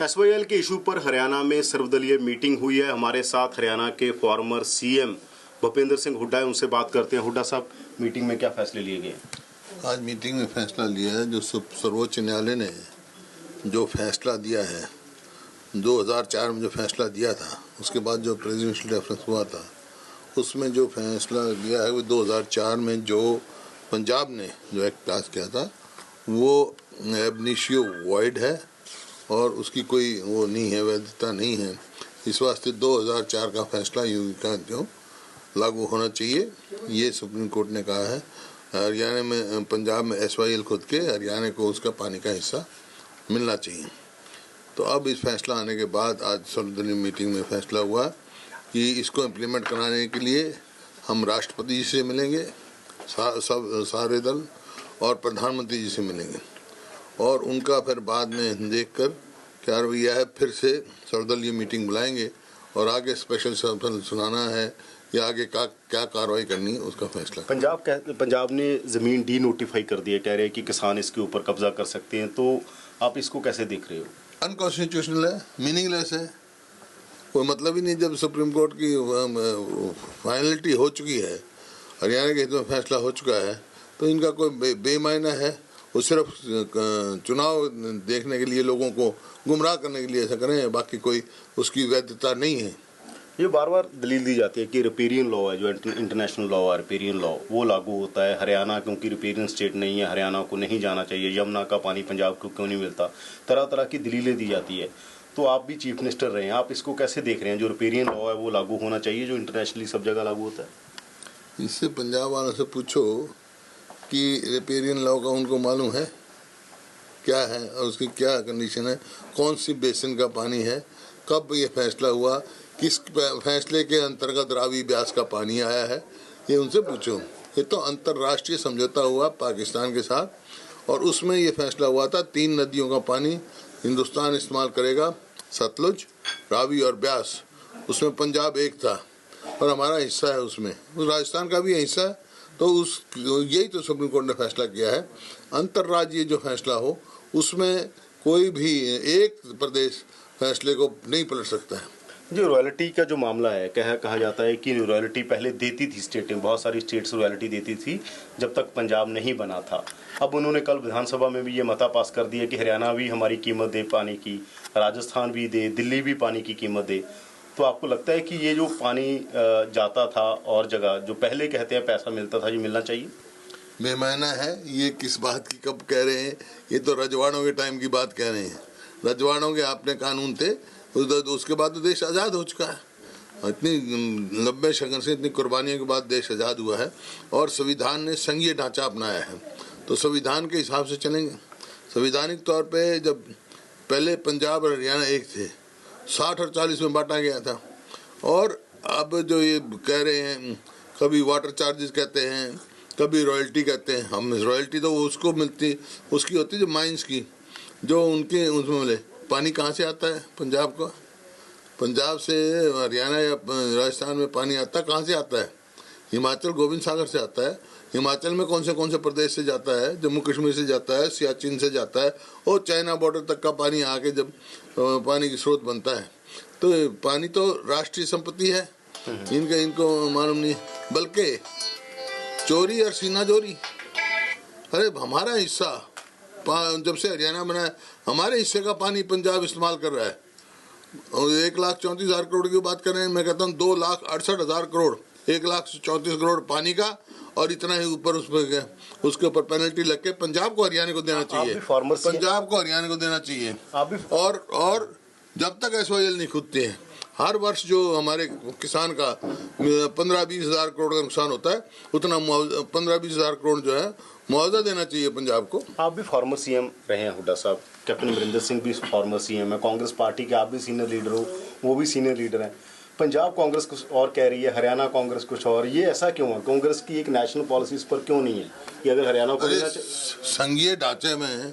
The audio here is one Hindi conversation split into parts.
एसवाईएल के इशू पर हरियाणा में सर्वदलीय मीटिंग हुई है। हमारे साथ हरियाणा के फॉर्मर सीएम भूपेंद्र सिंह हुड्डा है, उनसे बात करते हैं। हुड्डा साहब, मीटिंग में क्या फैसले लिए गए? आज मीटिंग में फैसला लिया है, जो सर्वोच्च न्यायालय ने जो फैसला दिया है, 2004 में जो फैसला दिया था, उसके बाद जो प्रेसिडेंशियल रेफरेंस हुआ था, उसमें जो फैसला लिया है वो 2004 में जो पंजाब ने जो एक्ट पास किया था वो एब इनिशियो वॉइड है और उसकी कोई वो नहीं है, वैधता नहीं है। इस वास्ते 2004 का फैसला का जो लागू होना चाहिए, ये सुप्रीम कोर्ट ने कहा है। हरियाणा में, पंजाब में एसवाईएल खुद के, हरियाणा को उसका पानी का हिस्सा मिलना चाहिए। तो अब इस फैसला आने के बाद आज सर्वदलीय मीटिंग में फैसला हुआ कि इसको इम्प्लीमेंट कराने के लिए हम राष्ट्रपति जी से मिलेंगे, सारे दल, और प्रधानमंत्री जी से मिलेंगे, और उनका फिर बाद में देखकर क्या रवैया है फिर से सर्वदलीय मीटिंग बुलाएंगे और आगे स्पेशल सत्र सुनाना है या आगे क्या कार्रवाई करनी है उसका फैसला। पंजाब ने ज़मीन डी नोटिफाई कर दी है, कह रहे हैं कि किसान इसके ऊपर कब्जा कर सकते हैं, तो आप इसको कैसे देख रहे हो? अनकॉन्स्टिट्यूशनल है, मीनिंगलेस है, कोई मतलब ही नहीं। जब सुप्रीम कोर्ट की फाइनलिटी हो चुकी है, हरियाणा के हित में फैसला हो चुका है, तो इनका कोई बेमायना है। वो सिर्फ चुनाव देखने के लिए, लोगों को गुमराह करने के लिए ऐसा करें, बाकी कोई उसकी वैधता नहीं है। ये बार बार दलील दी जाती है कि रिपेरियन लॉ है, जो इंटरनेशनल लॉ है, रिपेरियन लॉ, वो लागू होता है। हरियाणा क्योंकि रिपेरियन स्टेट नहीं है, हरियाणा को नहीं जाना चाहिए, यमुना का पानी पंजाब को क्यों नहीं मिलता, तरह तरह की दलीलें दी जाती है। तो आप भी चीफ मिनिस्टर रहे हैं, आप इसको कैसे देख रहे हैं? जो रिपेरियन लॉ है वो लागू होना चाहिए, जो इंटरनेशनली सब जगह लागू होता है। इससे पंजाब वालों से पूछो कि रिपेरियन लॉ का उनको मालूम है क्या है और उसकी क्या कंडीशन है, कौन सी बेसिन का पानी है, कब ये फैसला हुआ, किस फैसले के अंतर्गत रावी ब्यास का पानी आया है, ये उनसे पूछो। ये तो अंतर्राष्ट्रीय समझौता हुआ पाकिस्तान के साथ, और उसमें ये फैसला हुआ था 3 नदियों का पानी हिंदुस्तान इस्तेमाल करेगा, सतलुज, रावी और ब्यास। उसमें पंजाब एक था और हमारा हिस्सा है, उसमें राजस्थान का भी हिस्सा है। तो यही तो सुप्रीम कोर्ट ने फैसला किया है। अंतर्राज्यीय जो फैसला हो उसमें कोई भी एक प्रदेश फैसले को नहीं पलट सकता है। जो रॉयल्टी का जो मामला है, कहा जाता है कि रॉयल्टी पहले देती थी स्टेटें, बहुत सारी स्टेट्स रॉयल्टी देती थी जब तक पंजाब नहीं बना था। अब उन्होंने कल विधानसभा में भी ये मता पास कर दिया कि हरियाणा भी हमारी कीमत दे पानी की, राजस्थान भी दे, दिल्ली भी पानी की कीमत दे। तो आपको लगता है कि ये जो पानी जाता था और जगह, जो पहले कहते हैं पैसा मिलता था, ये मिलना चाहिए? बेमायना है। ये किस बात की कब कह रहे हैं? ये तो रजवाड़ों के टाइम की बात कह रहे हैं। रजवाड़ों के अपने कानून थे, उसके बाद तो देश आज़ाद हो चुका है। इतनी लंबे संघर्ष से, इतनी कुर्बानियों के बाद देश आज़ाद हुआ है और संविधान ने संघीय ढांचा अपनाया है, तो संविधान के हिसाब से चलेंगे। संवैधानिक तौर पे जब पहले पंजाब और हरियाणा एक थे, 60 और 40 में बांटा गया था, और अब जो ये कह रहे हैं, कभी वाटर चार्जेस कहते हैं, कभी रॉयल्टी कहते हैं। हम रॉयल्टी तो उसको मिलती, उसकी होती जो माइंस की, जो उनके उसमें मिले। पानी कहाँ से आता है पंजाब का? पंजाब से हरियाणा या राजस्थान में पानी आता कहाँ से आता है? हिमाचल गोविंद सागर से आता है। हिमाचल में कौन से प्रदेश से जाता है? जम्मू कश्मीर से जाता है, सियाचिन से जाता है, और चाइना बॉर्डर तक का पानी आके जब पानी की स्रोत बनता है। तो पानी तो राष्ट्रीय संपत्ति है, इनको मालूम नहीं। बल्कि चोरी और सीनाजोरी, अरे हमारा हिस्सा, जब से हरियाणा बना है हमारे हिस्से का पानी पंजाब इस्तेमाल कर रहा है। और 1,34,000 करोड़ की बात कर रहे हैं, मैं कहता हूँ 2,68,000 करोड़, 1,34 करोड़ पानी का, और इतना ही ऊपर उसके ऊपर पेनल्टी लग के पंजाब को हरियाणा को देना चाहिए। पंजाब को हरियाणा को देना चाहिए। और जब तक एसवाईएल नहीं खुदते हैं, हर वर्ष जो हमारे किसान का 15-20 हज़ार करोड़ का नुकसान होता है, उतना 15-20 हज़ार करोड़ जो है मुआवजा देना चाहिए पंजाब को। आप भी फॉर्मर सीएम रहे हैं हुड्डा साहब, कैप्टन अमरिंदर सिंह भी फॉर्मर सीएम है, कांग्रेस पार्टी के आप भी सीनियर लीडर हो, वो भी सीनियर लीडर हैं। पंजाब कांग्रेस कुछ और कह रही है, हरियाणा कांग्रेस कुछ और। ये ऐसा क्यों है? कांग्रेस की एक नेशनल पॉलिसी इस पर क्यों नहीं है कि अगर हरियाणा को लेना चाहिए? संघीय ढांचे में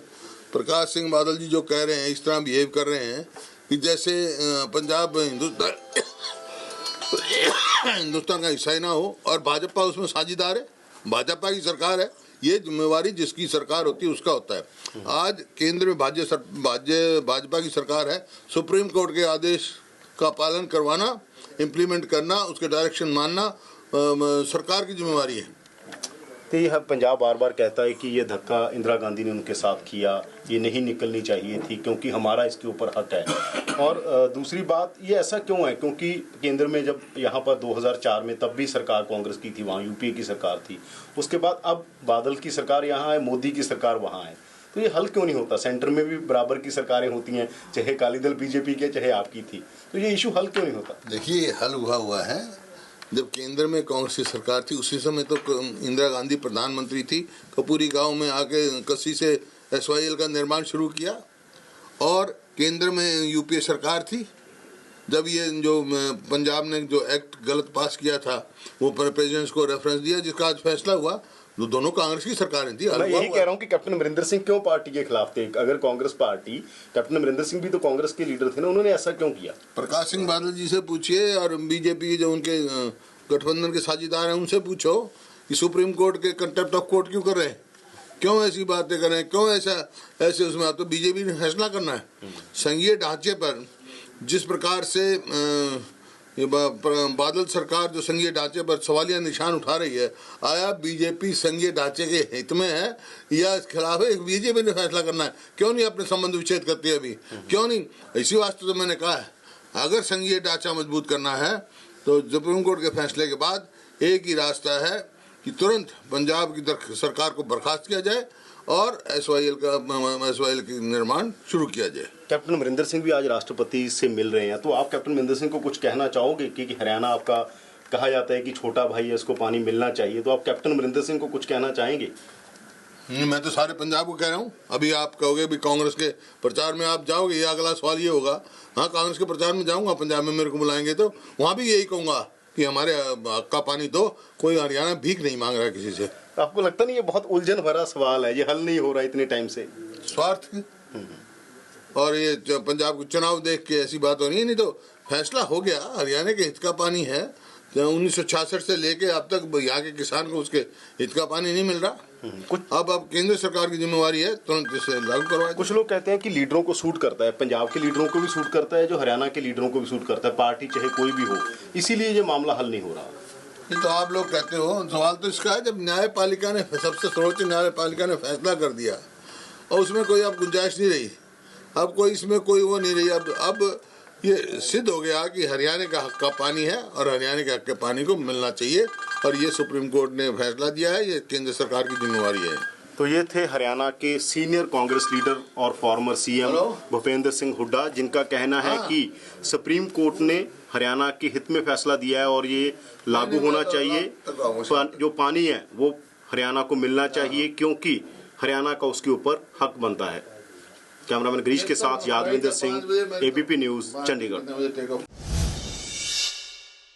प्रकाश सिंह बादल जी जो कह रहे हैं, इस तरह बिहेव कर रहे हैं कि जैसे पंजाब हिंदुस्तान का हिस्सा ही ना हो, और भाजपा उसमें साझीदार है, भाजपा की सरकार है। ये जिम्मेवारी जिसकी सरकार होती है उसका होता है। आज केंद्र में भाजपा की सरकार है, सुप्रीम कोर्ट के आदेश का पालन करवाना, इम्प्लीमेंट करना, उसके डायरेक्शन मानना सरकार की जिम्मेवारी है। तो यह पंजाब बार बार कहता है कि ये धक्का इंदिरा गांधी ने उनके साथ किया, ये नहीं निकलनी चाहिए थी क्योंकि हमारा इसके ऊपर हक है। और दूसरी बात, ये ऐसा क्यों है? क्योंकि केंद्र में जब यहाँ पर 2004 में तब भी सरकार कांग्रेस की थी, वहाँ यूपीए की सरकार थी, उसके बाद अब बादल की सरकार यहाँ है, मोदी की सरकार वहाँ है, तो ये हल क्यों नहीं होता? सेंटर में भी बराबर की सरकारें होती हैं, चाहे अकाली दल बीजेपी के चाहे आपकी थी, तो ये इशू हल क्यों नहीं होता? देखिए, हल हुआ है जब केंद्र में कांग्रेस की सरकार थी, उसी समय तो इंदिरा गांधी प्रधानमंत्री थी। कपूरी गांव में आके कसी से SYL का निर्माण शुरू किया, और केंद्र में यूपीए सरकार थी। जब ये जो पंजाब ने जो एक्ट गलत पास किया था, वो प्रेसिडेंट को रेफरेंस दिया, जिसका आज फैसला हुआ, तो दोनों कांग्रेस की सरकारें थी। मैं यही कह रहा हूँ कि कैप्टन अमरिंदर सिंह क्यों पार्टी के खिलाफ थे? अगर कांग्रेस पार्टी, कैप्टन अमरिंदर सिंह भी तो कांग्रेस के लीडर थे ना, उन्होंने ऐसा क्यों किया? प्रकाश सिंह बादल जी से पूछिए, और बीजेपी जो उनके गठबंधन के साझेदार हैं उनसे पूछो कि सुप्रीम कोर्ट के कंटेम्प्ट ऑफ कोर्ट क्यों कर रहे हैं, क्यों ऐसी बातें कर रहे हैं, क्यों ऐसे उसमें आप तो बीजेपी ने फैसला करना है। संघीय ढांचे पर जिस प्रकार से बादल सरकार जो संघीय ढांचे पर सवालिया निशान उठा रही है, आया बीजेपी संघीय ढांचे के हित में है या इस खिलाफ है? बीजेपी ने फैसला करना है, क्यों नहीं अपने संबंध विच्छेद करती है अभी, क्यों नहीं? इसी वास्ते तो मैंने कहा है, अगर संघीय ढांचा मजबूत करना है तो सुप्रीम कोर्ट के फैसले के बाद एक ही रास्ता है कि तुरंत पंजाब की सरकार को बर्खास्त किया जाए और SYL की निर्माण शुरू किया जाए। कैप्टन अमरिंदर सिंह भी आज राष्ट्रपति से मिल रहे हैं, तो आप कैप्टन अमरिंदर सिंह को कुछ कहना चाहोगे कि हरियाणा आपका कहा जाता है कि छोटा भाई है, इसको पानी मिलना चाहिए, तो आप कैप्टन अमरिंदर सिंह को कुछ कहना चाहेंगे? मैं तो सारे पंजाब को कह रहा हूँ। अभी आप कहोगे भी कांग्रेस के प्रचार में आप जाओगे, ये अगला सवाल ये होगा। हाँ, कांग्रेस के प्रचार में जाऊंगा, पंजाब में मेरे को बुलाएंगे तो वहाँ भी यही कहूँगा कि हमारे हक का पानी दो, कोई हरियाणा भीख नहीं मांग रहा है किसी से। आपको लगता नहीं ये बहुत उलझन भरा सवाल है, ये हल नहीं हो रहा इतने टाइम से? स्वार्थ और ये पंजाब को चुनाव देख के ऐसी बात हो रही है, नहीं तो फैसला हो गया, हरियाणा के हित का पानी है। 1966 से लेके अब तक यहाँ के किसान को उसके हित का पानी नहीं मिल रहा। अब केंद्र सरकार की जिम्मेवारी है तुरंत इसे लागू करवाए। कुछ लोग कहते हैं कि लीडरों को सूट करता है, पंजाब के लीडरों को भी सूट करता है, जो हरियाणा के लीडरों को भी सूट करता है, पार्टी चाहे कोई भी हो, इसीलिए ये मामला हल नहीं हो रहा। ये तो आप लोग कहते हो, सवाल तो इसका है जब न्यायपालिका ने, सबसे सर्वोच्च न्यायपालिका ने फैसला कर दिया और उसमें कोई अब गुंजाइश नहीं रही, अब कोई इसमें कोई वो नहीं रही। अब ये सिद्ध हो गया कि हरियाणा का हक का पानी है और हरियाणा के हक के पानी को मिलना चाहिए, और ये सुप्रीम कोर्ट ने फैसला दिया है, ये केंद्र सरकार की जिम्मेवारी है। तो ये थे हरियाणा के सीनियर कांग्रेस लीडर और फॉर्मर CM भूपेंद्र सिंह हुड्डा, जिनका कहना है कि सुप्रीम कोर्ट ने हरियाणा के हित में फैसला दिया है और ये लागू होना चाहिए। जो पानी है वो हरियाणा को मिलना चाहिए क्योंकि हरियाणा का उसके ऊपर हक बनता है। कैमरामैन गिरीश के साथ यादविंदर सिंह, ABP न्यूज़, चंडीगढ़।